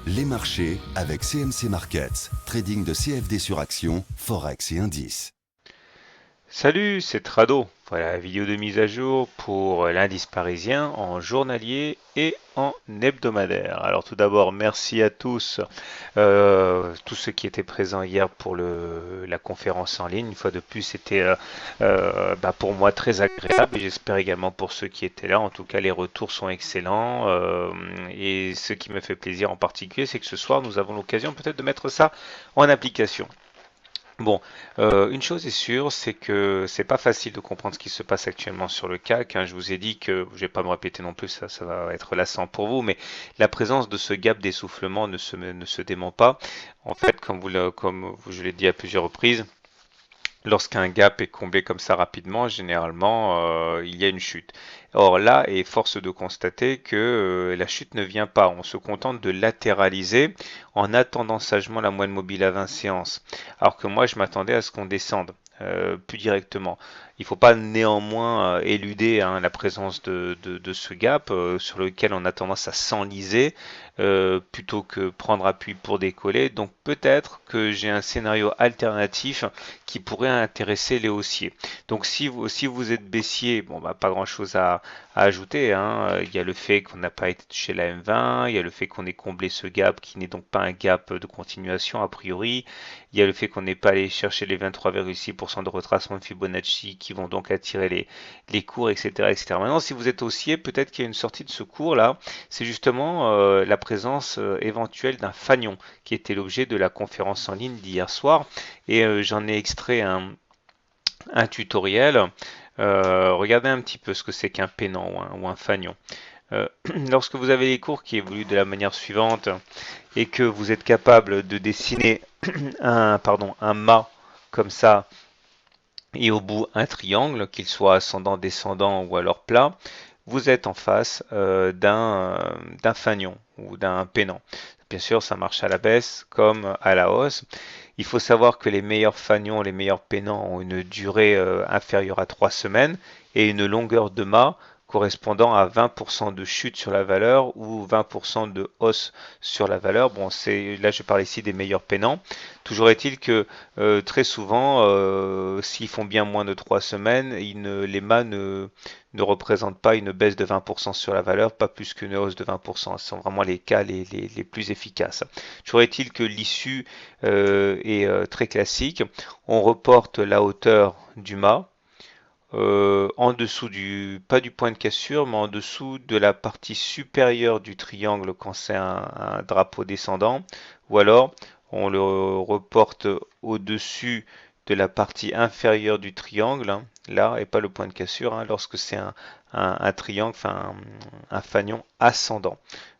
Les marchés avec CMC Markets, trading de CFD sur action, Forex et indices. Salut, c'est Trado. Voilà la vidéo de mise à jour pour l'indice parisien en journalier et en hebdomadaire. Alors tout d'abord, merci à tous ceux qui étaient présents hier pour la conférence en ligne. Une fois de plus, c'était pour moi très agréable et j'espère également pour ceux qui étaient là. En tout cas, les retours sont excellents et ce qui me fait plaisir en particulier, c'est que ce soir, nous avons l'occasion peut-être de mettre ça en application. Bon, une chose est sûre, c'est que c'est pas facile de comprendre ce qui se passe actuellement sur le CAC, hein. Je vous ai dit que, je vais pas me répéter non plus, ça va être lassant pour vous, mais la présence de ce gap d'essoufflement ne se dément pas. En fait, comme je l'ai dit à plusieurs reprises, lorsqu'un gap est comblé comme ça rapidement, généralement, il y a une chute. Or là, est force de constater que la chute ne vient pas. On se contente de latéraliser en attendant sagement la moyenne mobile à 20 séances. Alors que moi, je m'attendais à ce qu'on descende. Plus directement. Il ne faut pas néanmoins éluder, hein, la présence de ce gap sur lequel on a tendance à s'enliser plutôt que prendre appui pour décoller. Donc peut-être que j'ai un scénario alternatif qui pourrait intéresser les haussiers. Donc si vous êtes baissier, bon bah pas grand-chose à ajouter, hein. Il y a le fait qu'on n'a pas été chez la M20, il y a le fait qu'on ait comblé ce gap qui n'est donc pas un gap de continuation a priori, il y a le fait qu'on n'ait pas allé chercher les 23,6% de retracement de Fibonacci qui vont donc attirer les cours, etc., etc. Maintenant, si vous êtes haussier, peut-être qu'il y a une sortie de ce cours-là, c'est justement la présence éventuelle d'un fanion qui était l'objet de la conférence en ligne d'hier soir. Et j'en ai extrait un tutoriel. Regardez un petit peu ce que c'est qu'un pennant ou un fanion. Euh, Lorsque vous avez les cours qui évoluent de la manière suivante et que vous êtes capable de dessiner un mât comme ça et au bout un triangle, qu'il soit ascendant, descendant ou alors plat, vous êtes en face d'un fanion ou d'un pennant. Bien sûr, ça marche à la baisse comme à la hausse. Il faut savoir que les meilleurs fanions, les meilleurs pennants ont une durée inférieure à 3 semaines et une longueur de mât correspondant à 20% de chute sur la valeur ou 20% de hausse sur la valeur. Bon, là je parle ici des meilleurs pennants. Toujours est-il que très souvent, s'ils font bien moins de 3 semaines, les mâts ne représentent pas une baisse de 20% sur la valeur, pas plus qu'une hausse de 20%. Ce sont vraiment les cas les plus efficaces. Toujours est-il que l'issue est très classique. On reporte la hauteur du mât en dessous pas du point de cassure, mais en dessous de la partie supérieure du triangle quand c'est un drapeau descendant, ou alors on le reporte au-dessus de la partie inférieure du triangle, hein, là, et pas le point de cassure, hein, lorsque c'est un triangle, enfin un fanion ascendant.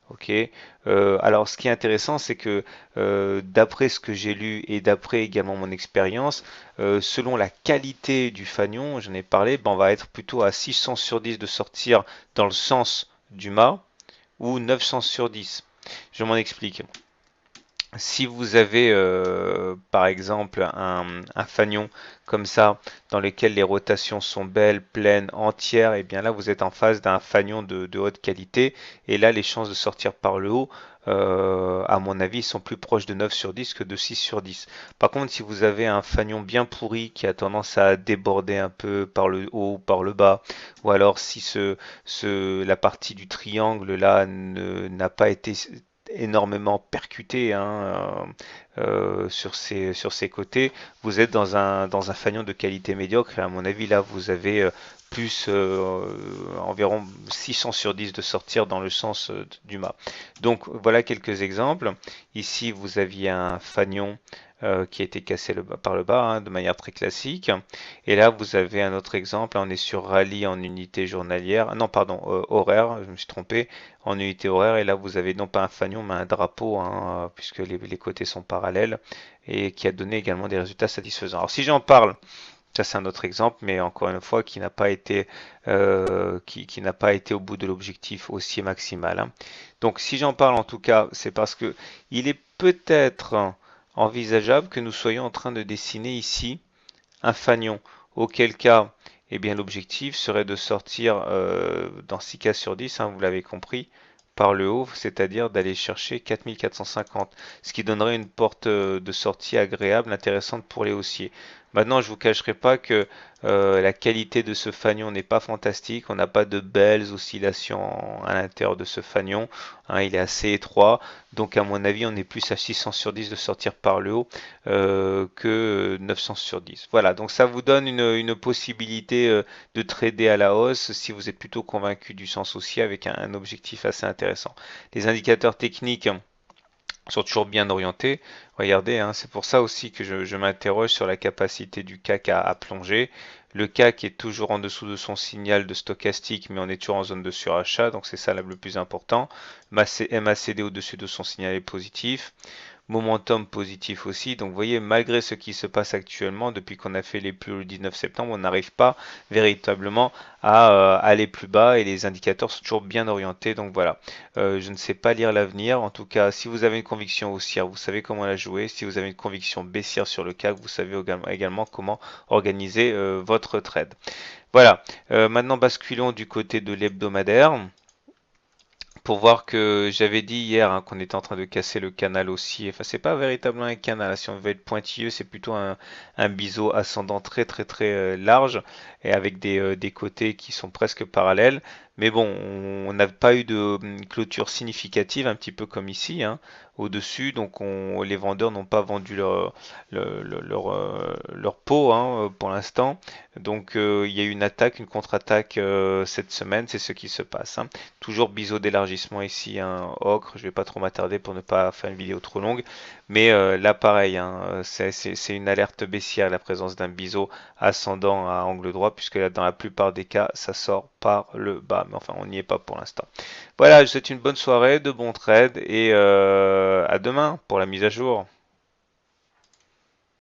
Ok. Alors, ce qui est intéressant, c'est que d'après ce que j'ai lu et d'après également mon expérience, selon la qualité du fanion, j'en ai parlé, ben, on va être plutôt à 600 sur 10 de sortir dans le sens du mât ou 900 sur 10. Je m'en explique. Si vous avez par exemple un fanion comme ça, dans lequel les rotations sont belles, pleines, entières, et bien là vous êtes en face d'un fanion de haute qualité, et là les chances de sortir par le haut, à mon avis, sont plus proches de 9 sur 10 que de 6 sur 10. Par contre, si vous avez un fanion bien pourri qui a tendance à déborder un peu par le haut ou par le bas, ou alors si la partie du triangle là n'a pas été énormément percuté, hein, sur ses côtés, vous êtes dans un fanion de qualité médiocre et à mon avis là vous avez plus environ 600 sur 10 de sortir dans le sens du mât. Donc voilà quelques exemples. Ici vous aviez un fanion qui a été cassé par le bas, hein, de manière très classique. Et là, vous avez un autre exemple. On est sur rallye en unité journalière. Ah non, pardon, horaire, je me suis trompé, en unité horaire. Et là, vous avez non pas un fanion, mais un drapeau, hein, puisque les côtés sont parallèles, et qui a donné également des résultats satisfaisants. Alors, si j'en parle, ça c'est un autre exemple, mais encore une fois, qui n'a pas été au bout de l'objectif haussier maximal, hein. Donc, si j'en parle en tout cas, c'est parce que il est peut-être envisageable que nous soyons en train de dessiner ici un fanion, auquel cas, eh bien, l'objectif serait de sortir dans 6 cas sur 10, hein, vous l'avez compris, par le haut, c'est-à-dire d'aller chercher 4450, ce qui donnerait une porte de sortie agréable, intéressante pour les haussiers. Maintenant, je vous cacherai pas que la qualité de ce fanion n'est pas fantastique. On n'a pas de belles oscillations à l'intérieur de ce fanion. Hein, il est assez étroit. Donc, à mon avis, on est plus à 600 sur 10 de sortir par le haut que 900 sur 10. Voilà, donc ça vous donne une possibilité de trader à la hausse si vous êtes plutôt convaincu du sens haussier avec un objectif assez intéressant. Les indicateurs techniques sont toujours bien orientés. Regardez, hein, c'est pour ça aussi que je m'interroge sur la capacité du CAC à plonger. Le CAC est toujours en dessous de son signal de stochastique, mais on est toujours en zone de surachat, donc c'est ça le plus important. MACD au-dessus de son signal est positif. Momentum positif aussi. Donc vous voyez, malgré ce qui se passe actuellement, depuis qu'on a fait les plus hauts le 19 septembre, on n'arrive pas véritablement à aller plus bas et les indicateurs sont toujours bien orientés. Donc voilà, je ne sais pas lire l'avenir. En tout cas, si vous avez une conviction haussière, vous savez comment la jouer. Si vous avez une conviction baissière sur le CAC, vous savez également comment organiser votre trade. Voilà, maintenant basculons du côté de l'hebdomadaire pour voir que j'avais dit hier hein, qu'on était en train de casser le canal haussier. Enfin, c'est pas véritablement un canal. Hein. Si on veut être pointilleux, c'est plutôt un biseau ascendant très large et avec des côtés qui sont presque parallèles. Mais bon, on n'a pas eu de clôture significative, un petit peu comme ici, hein, au-dessus. Donc les vendeurs n'ont pas vendu leur pot hein, pour l'instant. Donc il y a eu une attaque, une contre-attaque cette semaine. C'est ce qui se passe. Hein. Toujours biseau d'élargissement ici, un ocre. Je vais pas trop m'attarder pour ne pas faire une vidéo trop longue. Mais là, pareil, hein, c'est une alerte baissière, la présence d'un biseau ascendant à angle droit, puisque là, dans la plupart des cas, ça sort par le bas. Mais enfin, on n'y est pas pour l'instant. Voilà, je vous souhaite une bonne soirée, de bons trades et à demain pour la mise à jour.